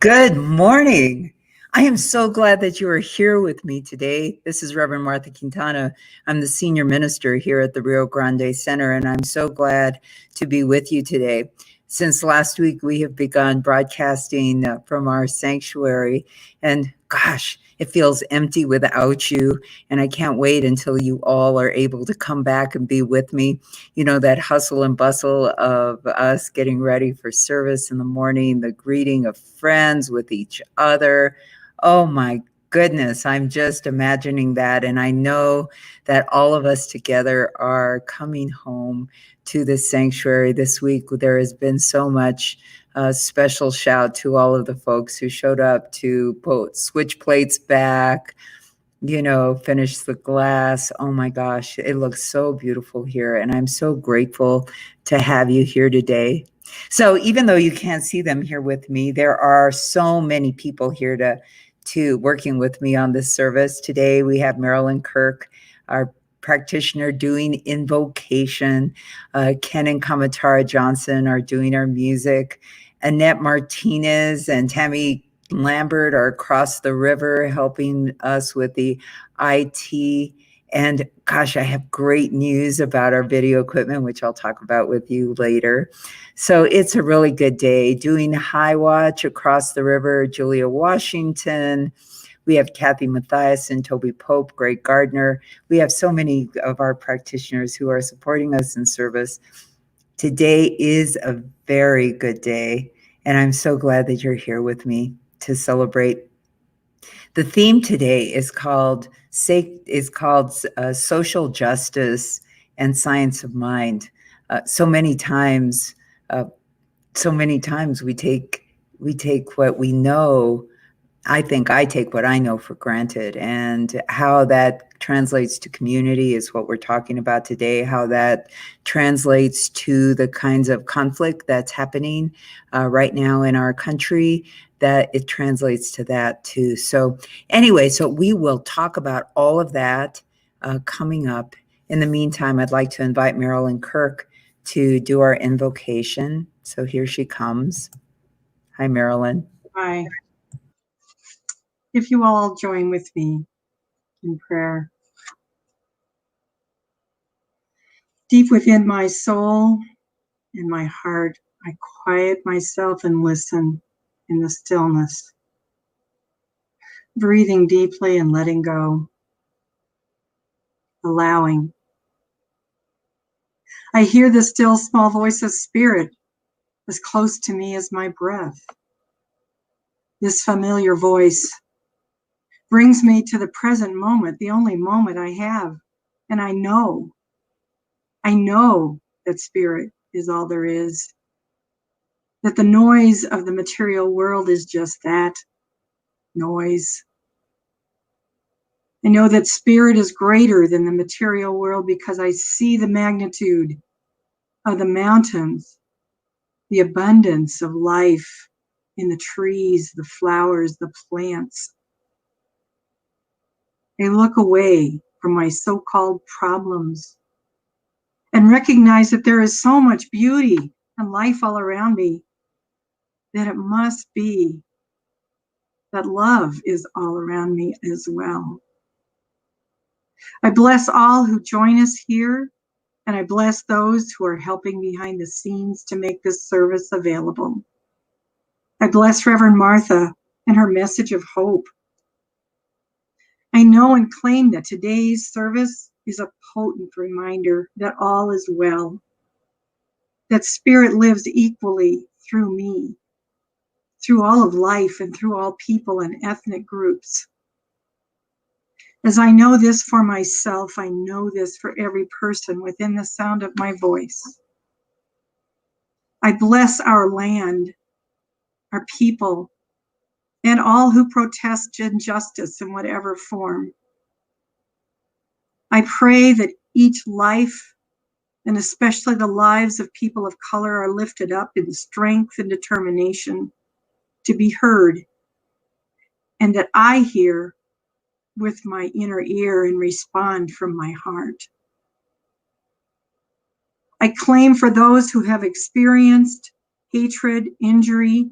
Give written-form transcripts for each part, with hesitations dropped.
Good morning. I am so glad that you are here with me today. This is Reverend Martha Quintana. I'm the senior minister here at the Rio Grande Center, and I'm so glad to be with you today. Since last week, we have begun broadcasting from our sanctuary, and gosh, it feels empty without you. And I can't wait until you all are able to come back and be with me. You know, that hustle and bustle of us getting ready for service in the morning, the greeting of friends with each other. Oh my goodness, I'm just imagining that. And I know that all of us together are coming home to this sanctuary this week. There has been so much special shout to all of the folks who showed up to switch plates back, finish the glass. Oh my gosh, it looks so beautiful here. And I'm so grateful to have you here today. So even though you can't see them here with me, there are so many people here to working with me on this service. Today we have Marilyn Kirk, our practitioner, doing invocation. Ken and Kamatara Johnson are doing our music. Annette Martinez and Tammy Lambert are across the river helping us with the IT. And gosh, I have great news about our video equipment, which I'll talk about with you later. So it's a really good day. Doing High Watch across the river, Julia Washington. We have Kathy Mathiasen, Toby Pope, Greg Gardner. We have so many of our practitioners who are supporting us in service. Today is a very good day, and I'm so glad that you're here with me to celebrate. The theme today is called social justice and science of mind. So many times we take what we know. I think I take what I know for granted, and how that translates to community is what we're talking about today, how that translates to the kinds of conflict that's happening right now in our country, that it translates to that too. So anyway, so we will talk about all of that coming up. In the meantime, I'd like to invite Marilyn Kirk to do our invocation. So here she comes. Hi, Marilyn. Hi. If you all join with me in prayer. Deep within my soul and my heart, I quiet myself and listen in the stillness, breathing deeply and letting go, allowing. I hear the still small voice of spirit as close to me as my breath. This familiar voice brings me to the present moment, the only moment I have. And I know that spirit is all there is, that the noise of the material world is just that, noise. I know that spirit is greater than the material world because I see the magnitude of the mountains, the abundance of life in the trees, the flowers, the plants. I look away from my so-called problems and recognize that there is so much beauty and life all around me, that it must be that love is all around me as well. I bless all who join us here, and I bless those who are helping behind the scenes to make this service available. I bless Reverend Martha and her message of hope. I know and claim that today's service is a potent reminder that all is well, that spirit lives equally through me, through all of life and through all people and ethnic groups. As I know this for myself, I know this for every person within the sound of my voice. I bless our land, our people, and all who protest injustice in whatever form. I pray that each life, and especially the lives of people of color, are lifted up in strength and determination to be heard, and that I hear with my inner ear and respond from my heart. I claim for those who have experienced hatred, injury,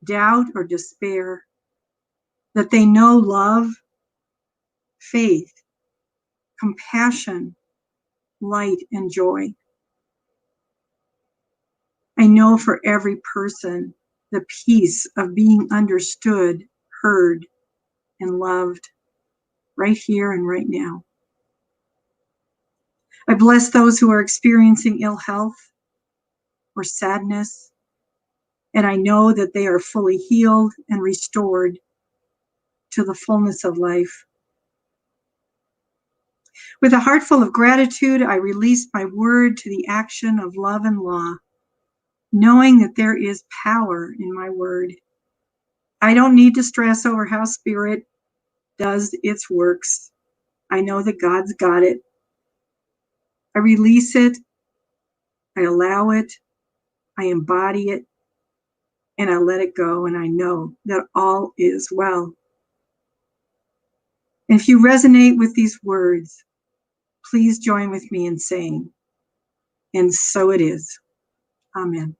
doubt, or despair, that they know love, faith, compassion, light, and joy. I know for every person the peace of being understood, heard, and loved right here and right now. I bless those who are experiencing ill health or sadness, and I know that they are fully healed and restored to the fullness of life. With a heart full of gratitude, I release my word to the action of love and law, knowing that there is power in my word. I don't need to stress over how spirit does its works. I know that God's got it. I release it, I allow it, I embody it, and I let it go, and I know that all is well. And if you resonate with these words, please join with me in saying, and so it is. Amen.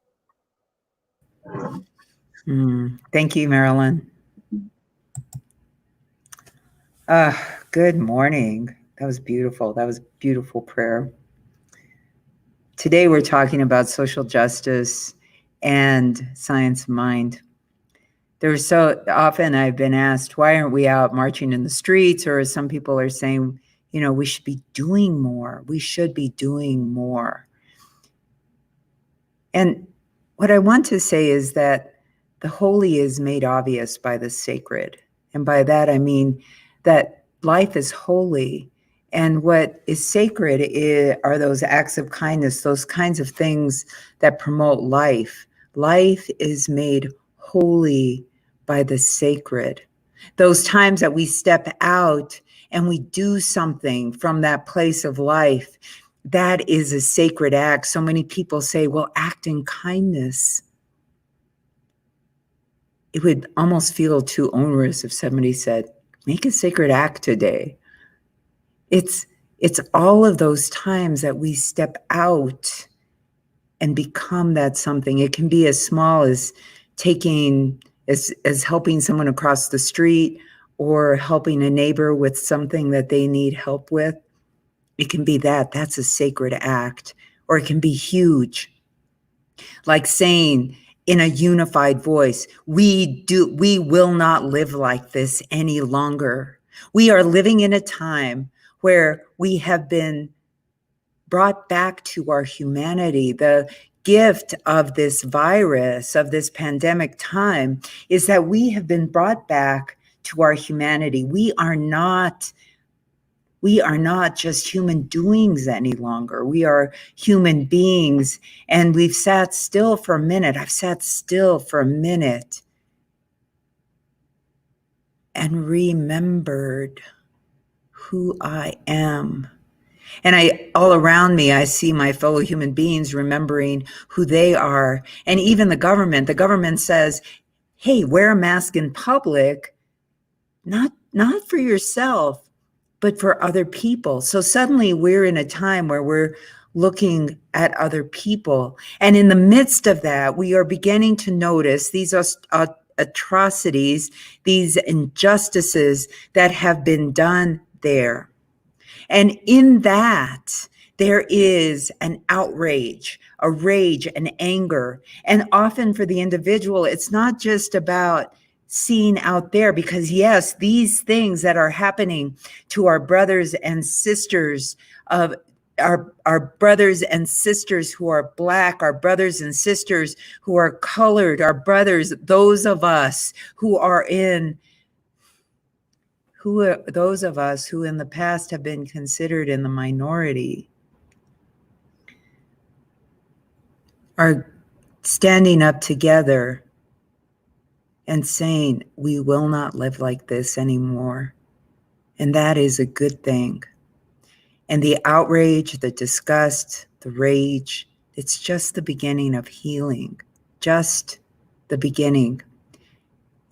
Thank you, Marilyn. Good morning. That was beautiful. That was a beautiful prayer. Today we're talking about social justice and science of mind. There's so often I've been asked, why aren't we out marching in the streets? Or some people are saying, we should be doing more. We should be doing more. And what I want to say is that the holy is made obvious by the sacred. And by that, I mean that life is holy. And what is sacred are those acts of kindness, those kinds of things that promote life. Life is made holy by the sacred. Those times that we step out and we do something from that place of life, that is a sacred act. So many people say, well, act in kindness. It would almost feel too onerous if somebody said, make a sacred act today. It's all of those times that we step out and become that something. It can be as small as as helping someone across the street or helping a neighbor with something that they need help with. It can be that's a sacred act, or it can be huge. Like saying in a unified voice, we will not live like this any longer. We are living in a time where we have been brought back to our humanity. The gift of this virus, of this pandemic time, is that we have been brought back to our humanity. We are not just human doings any longer. We are human beings, and we've sat still for a minute. I've sat still for a minute and remembered who I am. And all around me, I see my fellow human beings remembering who they are. And even the government says, hey, wear a mask in public, not for yourself, but for other people. So suddenly we're in a time where we're looking at other people. And in the midst of that, we are beginning to notice these atrocities, these injustices that have been done there. And in that, there is an outrage, a rage, an anger. And often for the individual, it's not just about seeing out there, because yes, these things that are happening to our brothers and sisters of our brothers and sisters who are Black, our brothers and sisters who are colored, our brothers, those of us who are those of us who in the past have been considered in the minority, are standing up together and saying, we will not live like this anymore. And that is a good thing. And the outrage, the disgust, the rage, it's just the beginning of healing, just the beginning.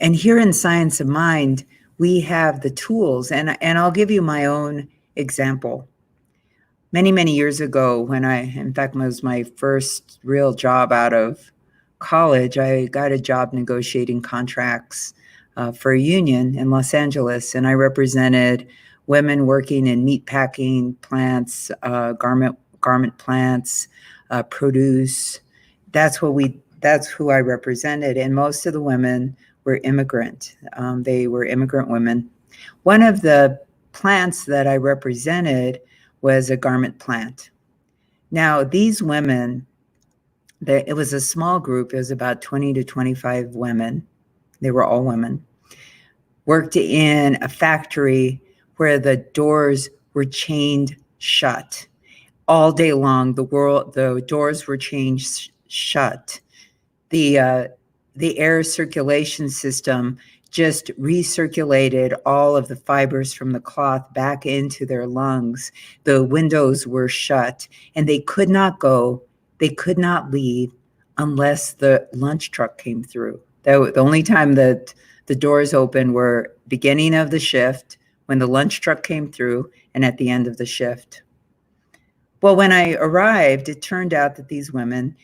And here in Science of Mind, we have the tools, and I'll give you my own example. Many, many years ago, when in fact, was my first real job out of college, I got a job negotiating contracts for a union in Los Angeles, and I represented women working in meatpacking plants, garment plants, produce. That's who I represented, and most of the women were immigrant. They were immigrant women. One of the plants that I represented was a garment plant. Now, these women, it was a small group. It was about 20 to 25 women. They were all women. Worked in a factory where the doors were chained shut all day long. The doors were chained shut. The air circulation system just recirculated all of the fibers from the cloth back into their lungs. The windows were shut, and they could not leave unless the lunch truck came through. The only time that the doors open were beginning of the shift, when the lunch truck came through, and at the end of the shift. Well, when I arrived, it turned out that these women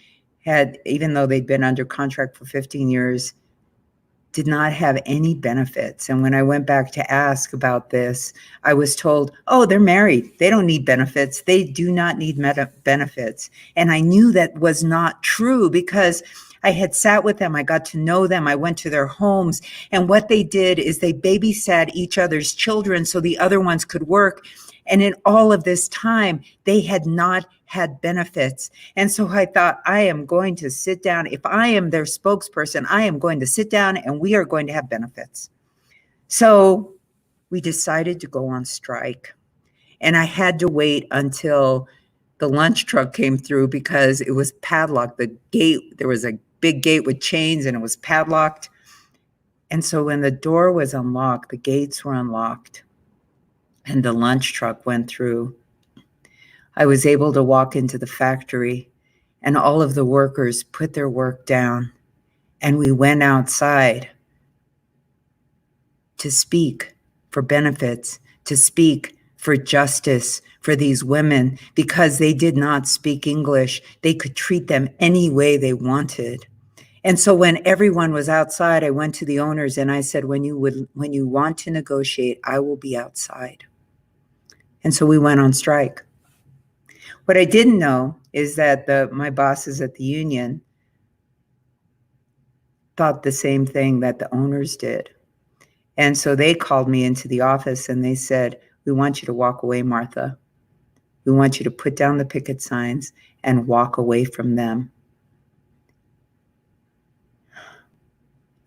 had, even though they'd been under contract for 15 years, did not have any benefits. And when I went back to ask about this, I was told, oh, they're married. They don't need benefits. They do not need benefits. And I knew that was not true because I had sat with them. I got to know them. I went to their homes. And what they did is they babysat each other's children so the other ones could work. And in all of this time, they had not had benefits. And so I thought, I am going to sit down. If I am their spokesperson, I am going to sit down and we are going to have benefits. So we decided to go on strike. And I had to wait until the lunch truck came through because it was padlocked. The gate, there was a big gate with chains and it was padlocked. And so when the door was unlocked, the gates were unlocked, and the lunch truck went through, I was able to walk into the factory, and all of the workers put their work down, and we went outside to speak for benefits, to speak for justice for these women, because they did not speak English. They could treat them any way they wanted. And so when everyone was outside, I went to the owners and I said, when you want to negotiate, I will be outside. And so we went on strike. What I didn't know is that my bosses at the union thought the same thing that the owners did. And so they called me into the office and they said, we want you to walk away, Martha. We want you to put down the picket signs and walk away from them.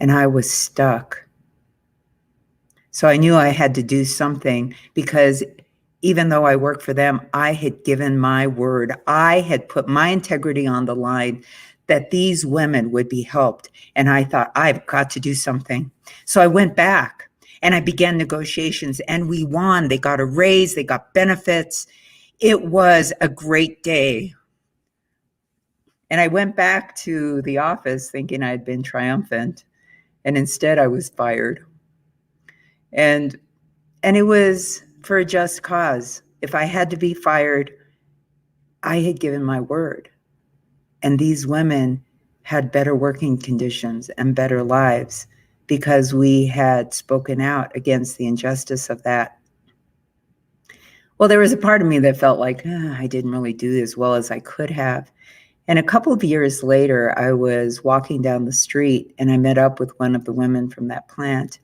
And I was stuck. So I knew I had to do something, because even though I worked for them, I had given my word. I had put my integrity on the line that these women would be helped. And I thought, I've got to do something. So I went back and I began negotiations, and we won. They got a raise, they got benefits. It was a great day. And I went back to the office thinking I had been triumphant, and instead I was fired. And it was for a just cause. If I had to be fired, I had given my word. And these women had better working conditions and better lives because we had spoken out against the injustice of that. Well, there was a part of me that felt like, I didn't really do as well as I could have. And a couple of years later, I was walking down the street and I met up with one of the women from that plant.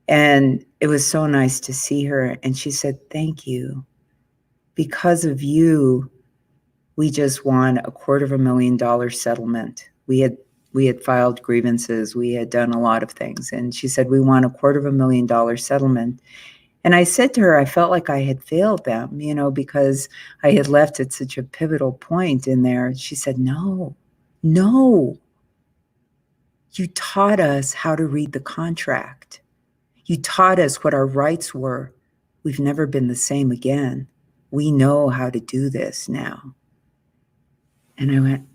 And it was so nice to see her. And she said, thank you. Because of you, we just won a $250,000 settlement. We had filed grievances. We had done a lot of things. And she said, we won a $250,000 settlement. And I said to her, I felt like I had failed them, because I had left at such a pivotal point in there. She said, no, you taught us how to read the contract. You taught us what our rights were. We've never been the same again. We know how to do this now. And I went,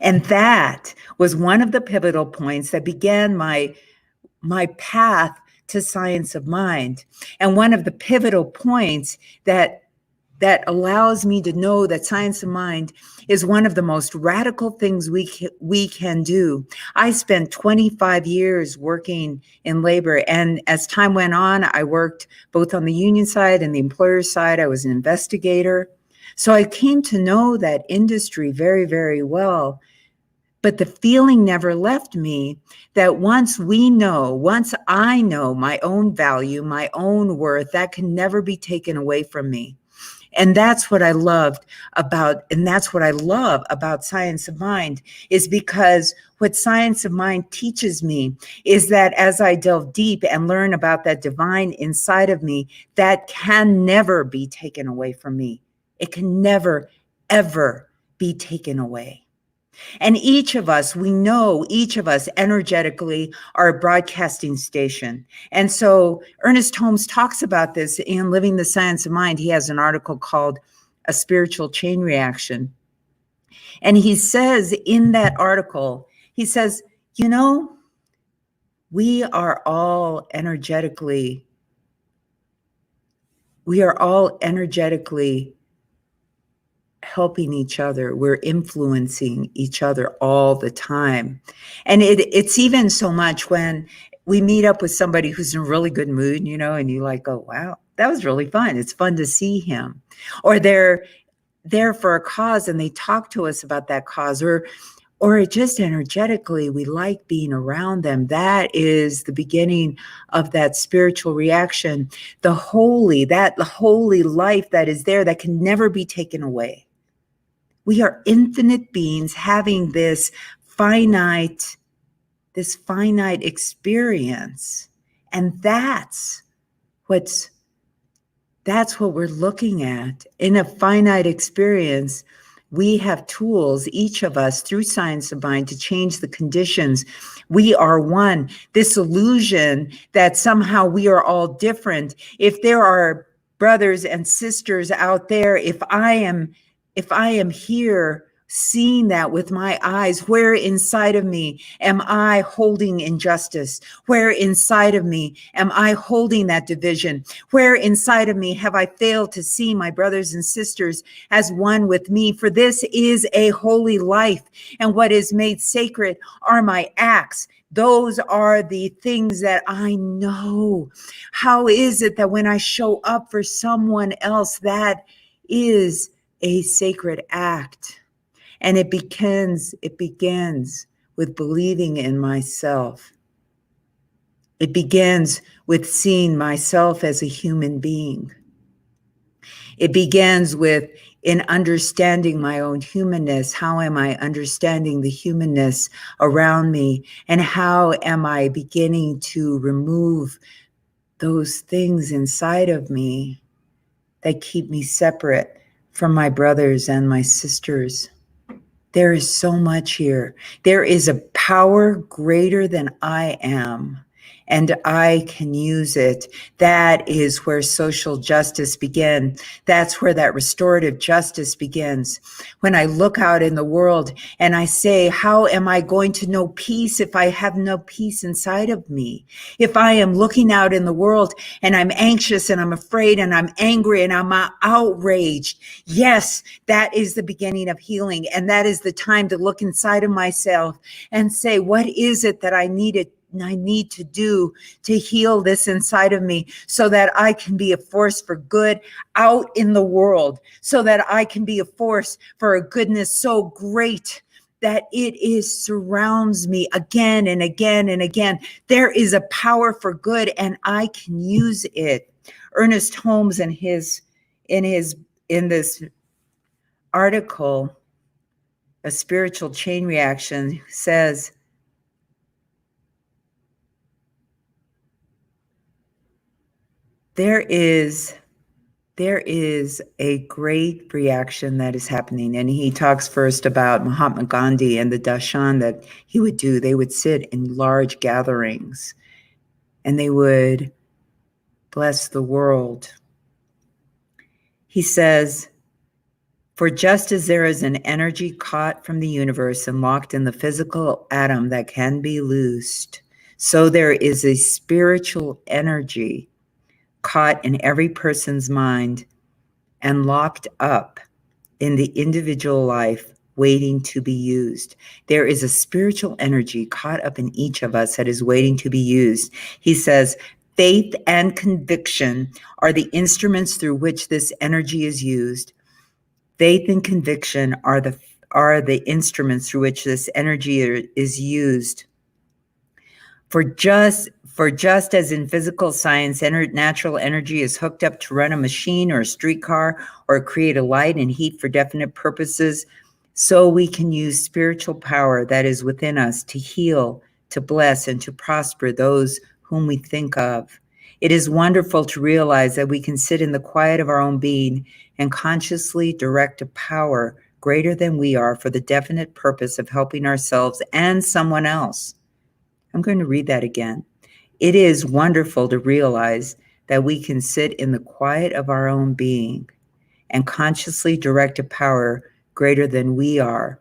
And that was one of the pivotal points that began my path to science of mind. And one of the pivotal points that that allows me to know that science of mind is one of the most radical things we can do. I spent 25 years working in labor, and as time went on, I worked both on the union side and the employer side. I was an investigator. So I came to know that industry very, very well. But the feeling never left me that once I know my own value, my own worth, that can never be taken away from me. And that's what I love about science of mind, is because what science of mind teaches me is that as I delve deep and learn about that divine inside of me, that can never be taken away from me. It can never, ever be taken away. And each of us energetically are a broadcasting station. And so Ernest Holmes talks about this in Living the Science of Mind. He has an article called A Spiritual Chain Reaction. And he says in that article, he says, we are all energetically helping each other. We're influencing each other all the time. And it's even so much when we meet up with somebody who's in a really good mood, and you like, oh, wow, that was really fun. It's fun to see him. Or they're there for a cause and they talk to us about that cause, or it just energetically, we like being around them. That is the beginning of that spiritual reaction, the holy life that is there that can never be taken away. We are infinite beings having this finite experience. And that's what we're looking at. In a finite experience, we have tools, each of us, through science of mind, to change the conditions. We are one. This illusion that somehow we are all different. If there are brothers and sisters out there, if I am here seeing that with my eyes, where inside of me am I holding injustice? Where inside of me am I holding that division? Where inside of me have I failed to see my brothers and sisters as one with me? For this is a holy life, and what is made sacred are my acts. Those are the things that I know. How is it that when I show up for someone else, that is a sacred act? And it begins with believing in myself. It begins with seeing myself as a human being. It begins in understanding my own humanness. How am I understanding the humanness around me? And how am I beginning to remove those things inside of me that keep me separate from my brothers and my sisters? There is so much here. There is a power greater than I am, and I can use it. That is where social justice begins. That's where that restorative justice begins. When I look out in the world and I say, how am I going to know peace if I have no peace inside of me? If I am looking out in the world and I'm anxious and I'm afraid and I'm angry and I'm outraged, yes, that is the beginning of healing. And that is the time to look inside of myself and say, what is it that I need to do to heal this inside of me, so that I can be a force for good out in the world, so that I can be a force for a goodness so great that it surrounds me again and again and again. There is a power for good, and I can use it. Ernest Holmes in this article, A Spiritual Chain Reaction, says, there is a great reaction that is happening. And he talks first about Mahatma Gandhi and the darshan that he would do. They would sit in large gatherings and they would bless the world. He says, for just as there is an energy caught from the universe and locked in the physical atom that can be loosed, so there is a spiritual energy caught in every person's mind and locked up in the individual life waiting to be used. There is a spiritual energy caught up in each of us that is waiting to be used. He says, faith and conviction are the instruments through which this energy is used. Faith and conviction are the instruments through which this energy is used. For just as in physical science, natural energy is hooked up to run a machine or a streetcar or create a light and heat for definite purposes, so we can use spiritual power that is within us to heal, to bless, and to prosper those whom we think of. It is wonderful to realize that we can sit in the quiet of our own being and consciously direct a power greater than we are for the definite purpose of helping ourselves and someone else. I'm going to read that again. It is wonderful to realize that we can sit in the quiet of our own being and consciously direct a power greater than we are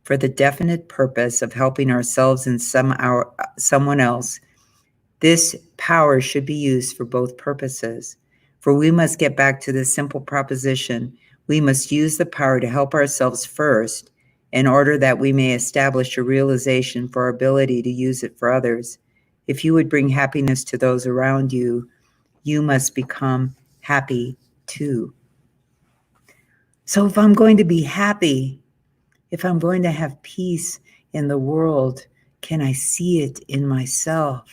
for the definite purpose of helping ourselves and someone else. This power should be used for both purposes, for we must get back to this simple proposition. We must use the power to help ourselves first, in order that we may establish a realization for our ability to use it for others. If you would bring happiness to those around you, you must become happy too. So if I'm going to be happy, if I'm going to have peace in the world, can I see it in myself?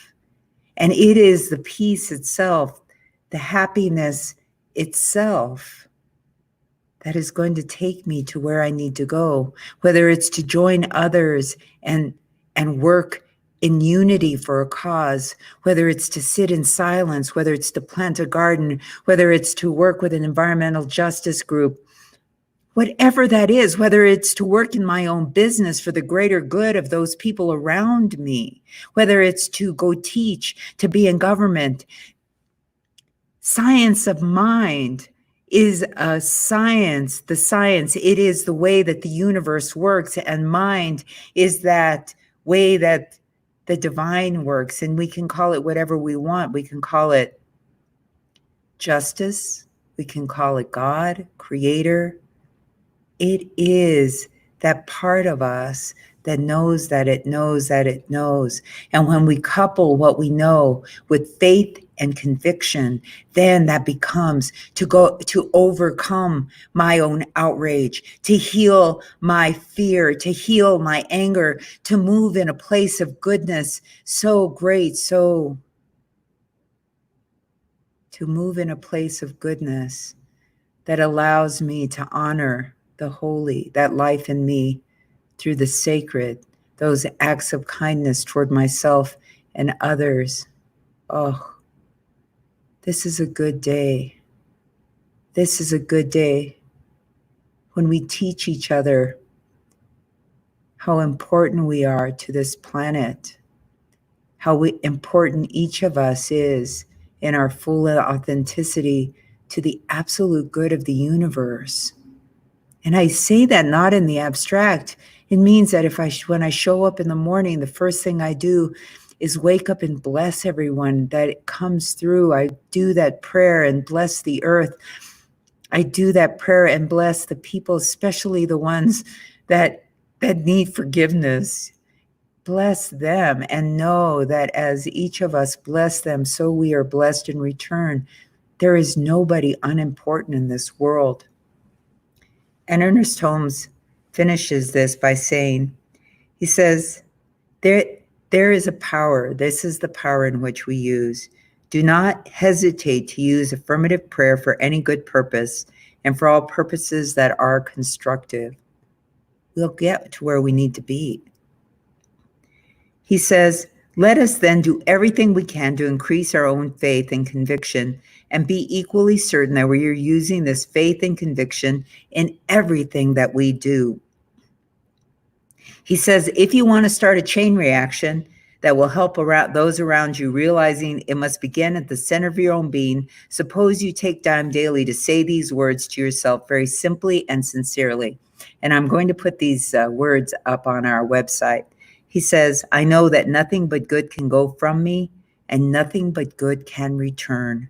And it is the peace itself, the happiness itself, that is going to take me to where I need to go, whether it's to join others and work in unity for a cause, whether it's to sit in silence, whether it's to plant a garden, whether it's to work with an environmental justice group, whatever that is, whether it's to work in my own business for the greater good of those people around me, whether it's to go teach, to be in government. Science of mind is a science, it is the way that the universe works, and mind is that way that the divine works, and we can call it whatever we want. We can call it justice, we can call it God, creator. It is that part of us that knows that it knows that it knows. And when we couple what we know with faith and conviction, then that becomes to overcome my own outrage, to heal my fear, to heal my anger, to move in a place of goodness so great, to move in a place of goodness that allows me to honor the holy, that life in me, through the sacred, those acts of kindness toward myself and others. Oh, this is a good day. This is a good day when we teach each other how important we are to this planet, how important each of us is in our full authenticity to the absolute good of the universe. And I say that not in the abstract. It means that when I show up in the morning, the first thing I do is wake up and bless everyone that it comes through. I do that prayer and bless the earth. I do that prayer and bless the people, especially the ones that need forgiveness. Bless them and know that as each of us bless them, so we are blessed in return. There is nobody unimportant in this world. And Ernest Holmes finishes this by saying, he says, there is a power. This is the power in which we use. Do not hesitate to use affirmative prayer for any good purpose and for all purposes that are constructive. We'll get to where we need to be. He says, let us then do everything we can to increase our own faith and conviction and be equally certain that we are using this faith and conviction in everything that we do. He says, if you want to start a chain reaction that will help those around you realizing it must begin at the center of your own being, suppose you take time daily to say these words to yourself very simply and sincerely. And I'm going to put these words up on our website. He says, I know that nothing but good can go from me and nothing but good can return.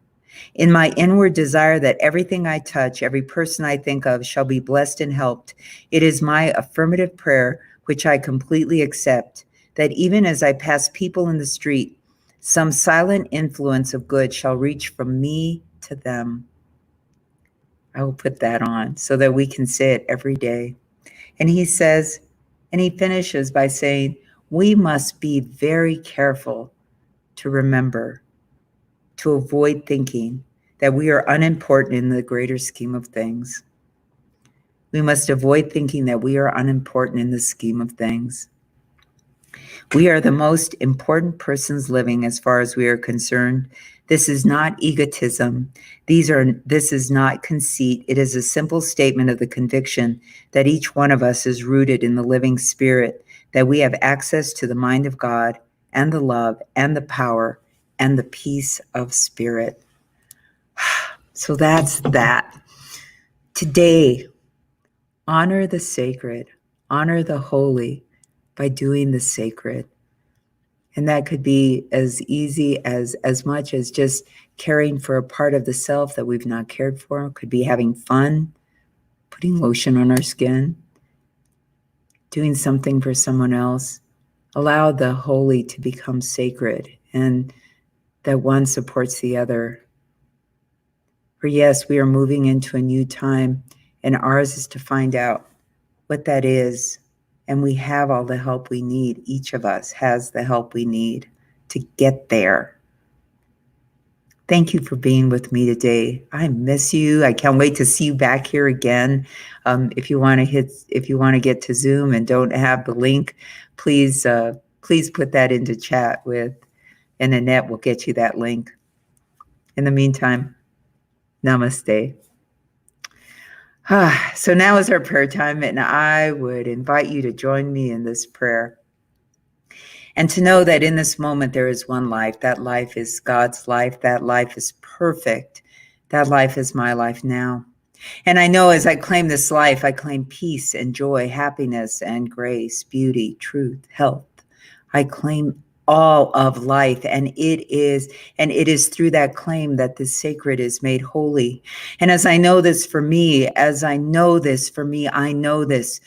In my inward desire that everything I touch, every person I think of shall be blessed and helped, it is my affirmative prayer, which I completely accept, that even as I pass people in the street, some silent influence of good shall reach from me to them. I will put that on so that we can say it every day. And he says, and he finishes by saying, we must be very careful to remember, to avoid thinking that we are unimportant in the greater scheme of things. We must avoid thinking that we are unimportant in the scheme of things. We are the most important persons living as far as we are concerned. This is not egotism. This is not conceit. It is a simple statement of the conviction that each one of us is rooted in the living spirit, that we have access to the mind of God and the love and the power and the peace of spirit. So that's that. Today, honor the sacred, honor the holy by doing the sacred. And that could be as easy as much as just caring for a part of the self that we've not cared for. It could be having fun, putting lotion on our skin, doing something for someone else. Allow the holy to become sacred, and that one supports the other. For yes, we are moving into a new time, and ours is to find out what that is. And we have all the help we need. Each of us has the help we need to get there. Thank you for being with me today. I miss you. I can't wait to see you back here again. If you want to get to Zoom and don't have the link, please put that into chat and Annette will get you that link. In the meantime, namaste. So now is our prayer time, and I would invite you to join me in this prayer. And to know that in this moment there is one life. That life is God's life. That life is perfect. That life is my life now. And I know as I claim this life, I claim peace and joy, happiness and grace, beauty, truth, health. I claim all of life, and it is through that claim that the sacred is made holy. And as I know this for me, I know this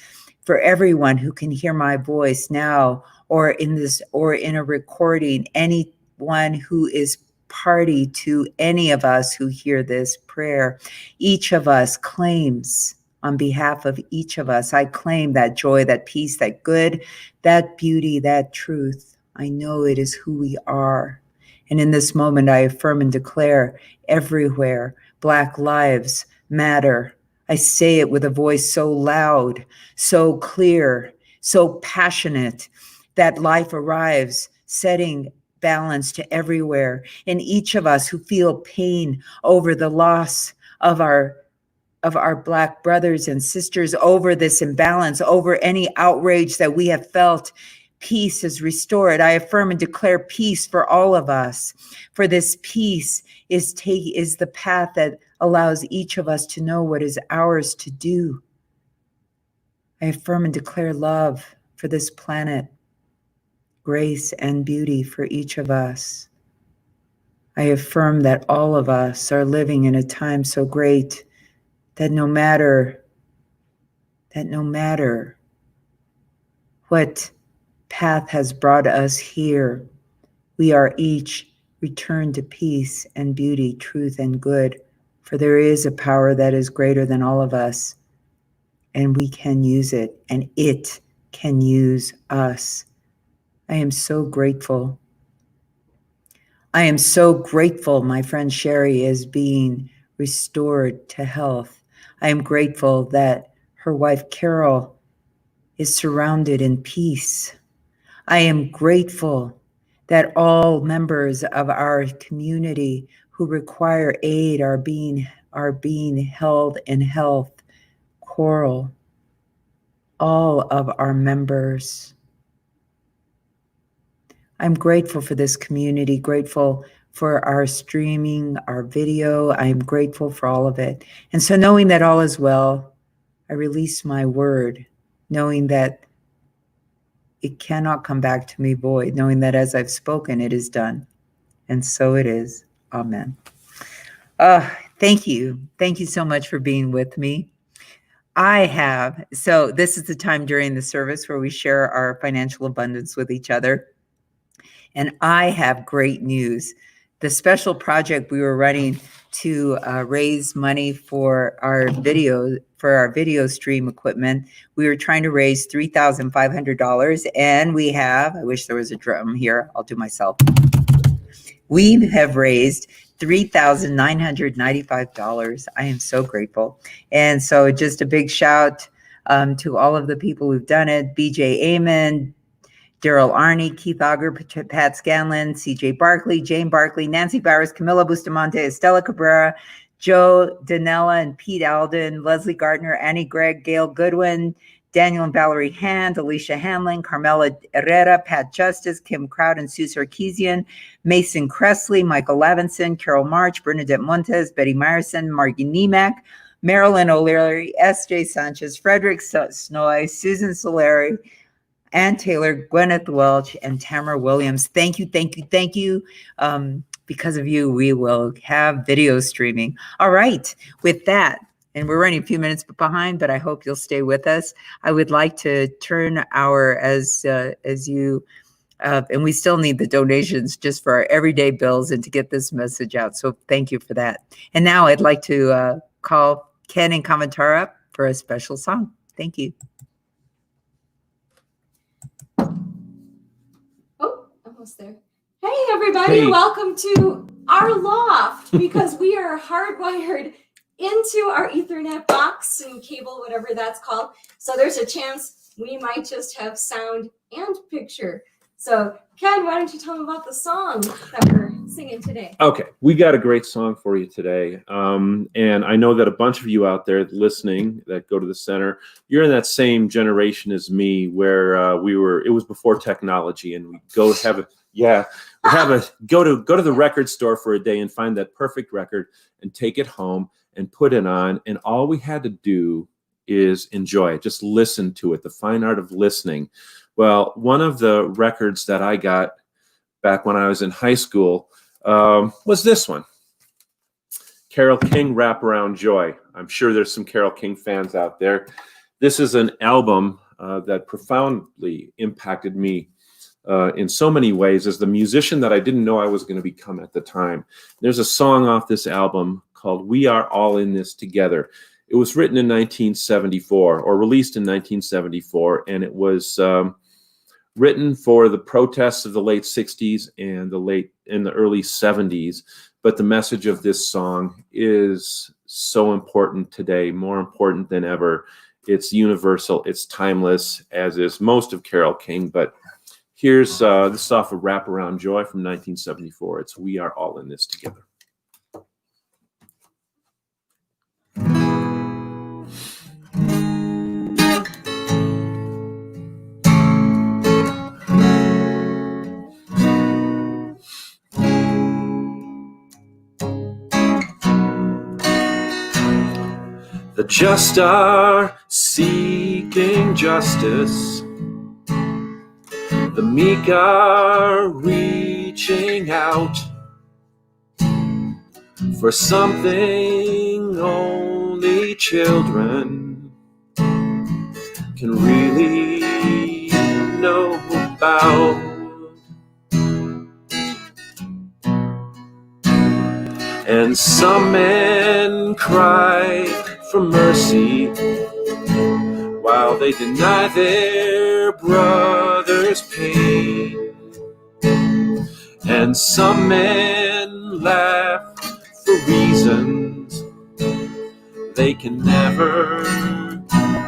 for everyone who can hear my voice now, or in a recording, anyone who is party to any of us who hear this prayer. Each of us claims, on behalf of each of us, I claim that joy, that peace, that good, that beauty, that truth. I know it is who we are. And in this moment, I affirm and declare everywhere, Black lives matter. I say it with a voice so loud, so clear, so passionate, that life arrives, setting balance to everywhere. And each of us who feel pain over the loss of our Black brothers and sisters, over this imbalance, over any outrage that we have felt, peace is restored. I affirm and declare peace for all of us. For this peace is the path that allows each of us to know what is ours to do. I affirm and declare love for this planet, grace and beauty for each of us. I affirm that all of us are living in a time so great that no matter what path has brought us here, we are each returned to peace and beauty, truth and good, for there is a power that is greater than all of us, and we can use it, and it can use us. I am so grateful. I am so grateful my friend Sherry is being restored to health. I am grateful that her wife Carol is surrounded in peace. I am grateful that all members of our community who require aid are being held in health. Coral, all of our members. I'm grateful for this community, grateful for our streaming, our video. I am grateful for all of it. And so knowing that all is well, I release my word, knowing that it cannot come back to me void, knowing that as I've spoken, it is done. And so it is. Amen. Thank you. Thank you so much for being with me. So this is the time during the service where we share our financial abundance with each other. And I have great news. The special project we were running to raise money for our video stream equipment, we were trying to raise $3,500, and we have, I wish there was a drum here, I'll do myself. We have raised $3,995. I am so grateful. And so just a big shout to all of the people who've done it: BJ Amen, Daryl Arney, Keith Auger, Pat Scanlon, CJ Barkley, Jane Barkley, Nancy Bowers, Camila Bustamante, Estela Cabrera, Joe Danella and Pete Alden, Leslie Gardner, Annie Gregg, Gail Goodwin, Daniel and Valerie Hand, Alicia Hanlon, Carmela Herrera, Pat Justice, Kim Crowd and Sue Sarkeesian, Mason Cressley, Michael Levinson, Carol March, Bernadette Montes, Betty Myerson, Margie Niemak, Marilyn O'Leary, S.J. Sanchez, Frederick Snoy, Susan Solari, Ann Taylor, Gwyneth Welch, and Tamara Williams. Thank you, thank you, thank you. Because of you, we will have video streaming. All right, with that, and we're running a few minutes behind, but I hope you'll stay with us. I would like to turn and we still need the donations just for our everyday bills and to get this message out. So thank you for that. And now I'd like to call Ken and Kamatara up for a special song. Thank you. Oh, almost there. Hey, everybody. Hey. Welcome to our loft, because we are hardwired into our Ethernet box and cable, whatever that's called. So there's a chance we might just have sound and picture. So Ken, why don't you tell them about the song that we're singing today? Okay, we got a great song for you today. And I know that a bunch of you out there listening that go to the center, you're in that same generation as me, where it was before technology, and we go to go to the record store for a day and find that perfect record and take it home and put it on, and all we had to do is enjoy it, just listen to it, the fine art of listening. Well, one of the records that I got back when I was in high school was this one, Carole King, Wraparound Joy. I'm sure there's some Carole King fans out there. This is an album that profoundly impacted me in so many ways as the musician that I didn't know I was going to become at the time. There's a song off this album called We Are All in This Together. It was written in 1974, or released in 1974, and it was written for the protests of the late 60s and the early 70s. But the message of this song is so important today, more important than ever. It's universal, it's timeless, as is most of Carole King. But here's this off of Wraparound Joy from 1974. It's We Are All in This Together. The just are seeking justice. The meek are reaching out for something only children can really know about. And some men cry for mercy while they deny their brother's pain. And some men laugh for reasons they can never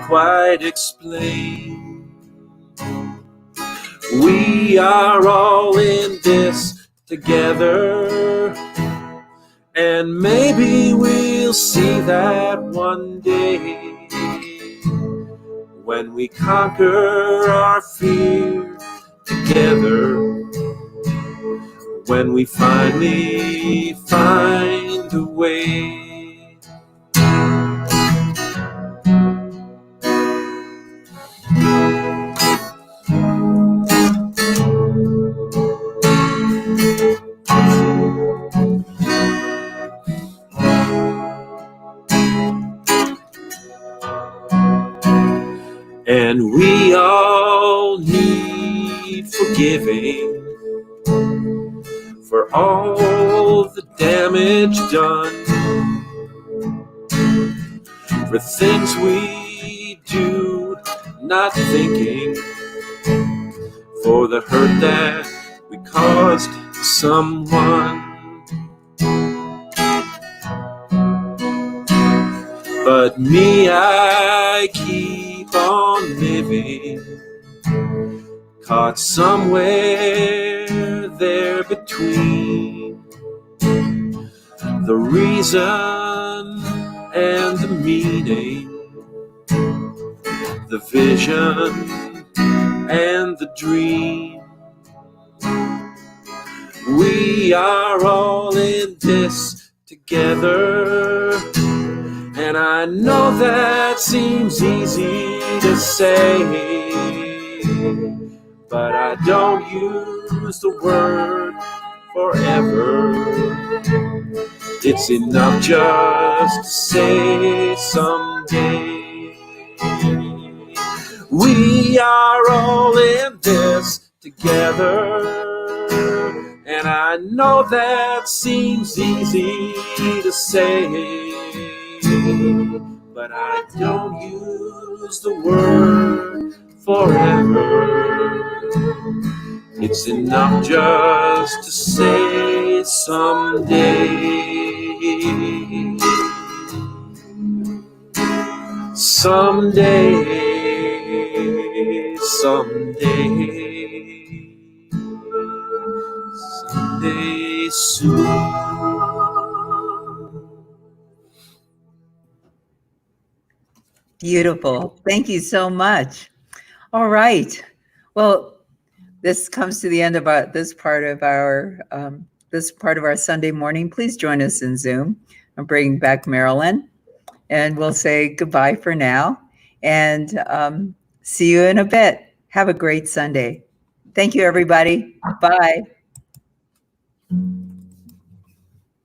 quite explain. We are all in this together, and maybe we'll see that one day, when we conquer our fear together, when we finally find a way. forgiving for all the damage done, for things we do not thinking, for the hurt that we caused someone. But me, I keep on living, caught somewhere there between the reason and the meaning, the vision and the dream. We are all in this together, and I know that seems easy to say, but I don't use the word forever. It's enough just to say someday. We are all in this together, and I know that seems easy to say, but I don't use the word forever. It's enough just to say someday. Someday, someday, someday soon. Beautiful. Thank you so much. All right. Well, this comes to the end of this part of our Sunday morning. Please join us in Zoom. I'm bringing back Marilyn, and we'll say goodbye for now, and see you in a bit. Have a great Sunday. Thank you, everybody. Bye.